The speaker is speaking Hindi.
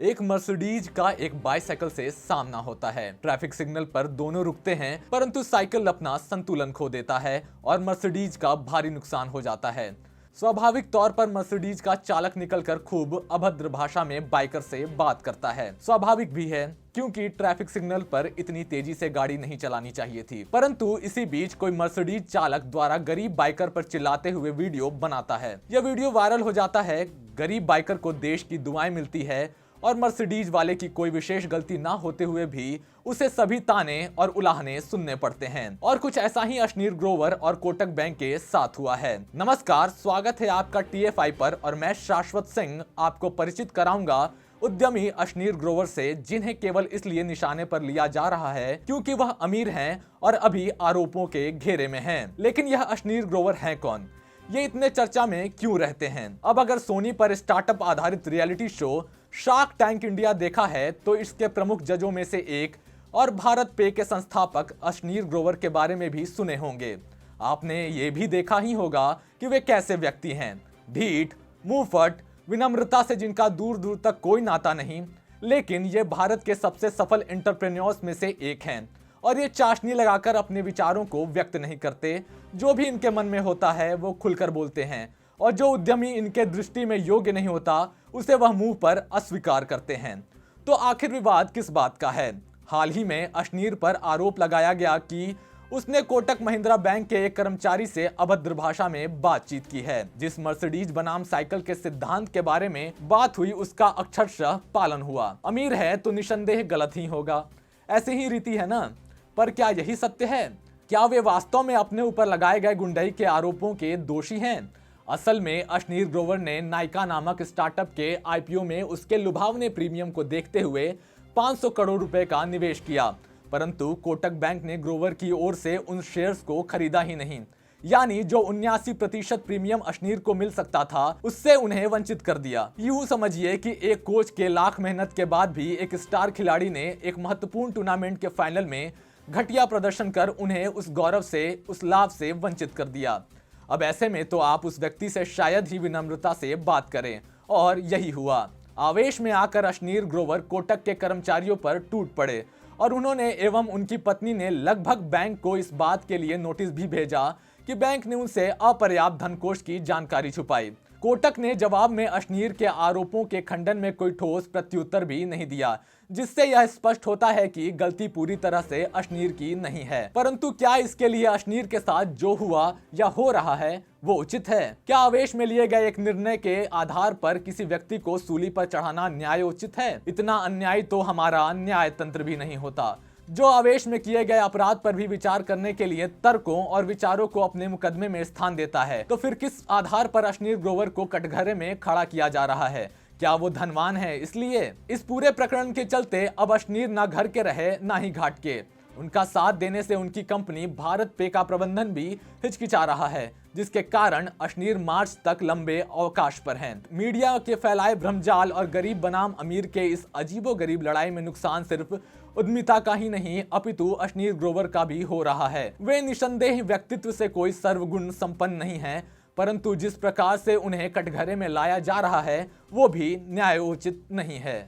एक मर्सिडीज का एक बाइसाइकिल से सामना होता है। ट्रैफिक सिग्नल पर दोनों रुकते हैं, परंतु साइकिल अपना संतुलन खो देता है और मर्सिडीज का भारी नुकसान हो जाता है। स्वाभाविक तौर पर मर्सिडीज का चालक निकलकर खूब अभद्र भाषा में बाइकर से बात करता है। स्वाभाविक भी है, क्योंकि ट्रैफिक सिग्नल पर इतनी तेजी से गाड़ी नहीं चलानी चाहिए थी। परंतु इसी बीच कोई मर्सिडीज चालक द्वारा गरीब बाइकर पर चिल्लाते हुए वीडियो बनाता है। यह वीडियो वायरल हो जाता है। गरीब बाइकर को देश की दुआएं मिलती है और मर्सिडीज वाले की कोई विशेष गलती ना होते हुए भी उसे सभी ताने और उलाहने सुनने पड़ते हैं। और कुछ ऐसा ही अशनीर ग्रोवर और कोटक बैंक के साथ हुआ है। नमस्कार, स्वागत है आपका TFI पर और मैं शाश्वत सिंह आपको परिचित कराऊंगा उद्यमी अशनीर ग्रोवर से, जिन्हें केवल इसलिए निशाने पर लिया जा रहा है क्योंकि वह अमीर हैं और अभी आरोपों के घेरे में हैं। लेकिन यह अशनीर ग्रोवर हैं कौन? ये इतने चर्चा में क्यों रहते हैं? अब अगर सोनी पर स्टार्टअप आधारित reality show shark tank India देखा है तो इसके प्रमुख जजों में से एक और भारत पे के संस्थापक अशनीर ग्रोवर के बारे में भी सुने होंगे। आपने ये भी देखा ही होगा कि वे कैसे व्यक्ति हैं, ढीठ, मुंहफट, विनम्रता से जिनका दूर दूर तक कोई नाता नहीं। लेकिन ये भारत के सबसे सफल एंटरप्रेन्योर्स में से एक हैं और ये चाशनी लगाकर अपने विचारों को व्यक्त नहीं करते। जो भी इनके मन में होता है वो खुलकर बोलते हैं और जो उद्यमी इनके दृष्टि में योग्य नहीं होता उसे वह मुंह पर अस्वीकार करते हैं। तो आखिर विवाद किस बात का है? हाल ही में अशनीर पर आरोप लगाया गया कि उसने कोटक महिंद्रा बैंक के एक कर्मचारी से अभद्र भाषा में बातचीत की है। जिस मर्सिडीज बनाम साइकिल के सिद्धांत के बारे में बात हुई उसका अक्षरशः पालन हुआ। अमीर है तो निसंदेह गलत ही होगा, ऐसी ही रीति है ना। पर क्या यही सत्य है? क्या वे वास्तव में अपने ऊपर लगाए गए गुंडई के आरोपों के दोषी हैं? असल में अशनीर ग्रोवर ने नायका नामक स्टार्टअप के IPO में उसके लुभावने प्रीमियम को देखते हुए 500 करोड़ रुपए का निवेश किया, परंतु कोटक बैंक ने ग्रोवर की ओर से उन शेयर्स को खरीदा ही नहीं। यानी जो 79% प्रीमियम अशनीर को मिल सकता था उससे उन्हें वंचित कर दिया। यूं समझिए कि एक कोच के लाख मेहनत के बाद भी एक स्टार खिलाड़ी ने एक महत्वपूर्ण टूर्नामेंट के फाइनल में घटिया प्रदर्शन कर उन्हें उस गौरव से, उस लाभ से वंचित कर दिया। अब ऐसे में तो आप उस व्यक्ति से शायद ही विनम्रता से बात करें, और यही हुआ। आवेश में आकर अशनीर ग्रोवर कोटक के कर्मचारियों पर टूट पड़े और उन्होंने एवं उनकी पत्नी ने लगभग बैंक को इस बात के लिए नोटिस भी भेजा कि बैंक ने उनसे अपर्याप्त धनकोष की जानकारी छुपाई। कोटक ने जवाब में अशनीर के आरोपों के खंडन में कोई ठोस प्रत्युत्तर भी नहीं दिया, जिससे यह स्पष्ट होता है कि गलती पूरी तरह से अशनीर की नहीं है। परंतु क्या इसके लिए अशनीर के साथ जो हुआ या हो रहा है वो उचित है? क्या आवेश में लिए गए एक निर्णय के आधार पर किसी व्यक्ति को सूली पर चढ़ाना न्यायोचित है? इतना अन्याय तो हमारा न्याय तंत्र भी नहीं होता, जो आवेश में किए गए अपराध पर भी विचार करने के लिए तर्कों और विचारों को अपने मुकदमे में स्थान देता है। तो फिर किस आधार पर अशनीर ग्रोवर को कटघरे में खड़ा किया जा रहा है? क्या वो धनवान है इसलिए? इस पूरे प्रकरण के चलते अब अशनीर ना घर के रहे ना ही घाट के। उनका साथ देने से उनकी कंपनी भारत पे का प्रबंधन भी हिचकिचा रहा है, जिसके कारण अशनीर मार्च तक लंबे अवकाश पर हैं। मीडिया के फैलाए भ्रमजाल और गरीब बनाम अमीर के इस अजीबोगरीब लड़ाई में नुकसान सिर्फ उद्यमिता का ही नहीं अपितु अशनीर ग्रोवर का भी हो रहा है। वे निसंदेह व्यक्तित्व से कोई सर्वगुण संपन्न नहीं है, परंतु जिस प्रकार से उन्हें कटघरे में लाया जा रहा है वो भी न्यायोचित नहीं है।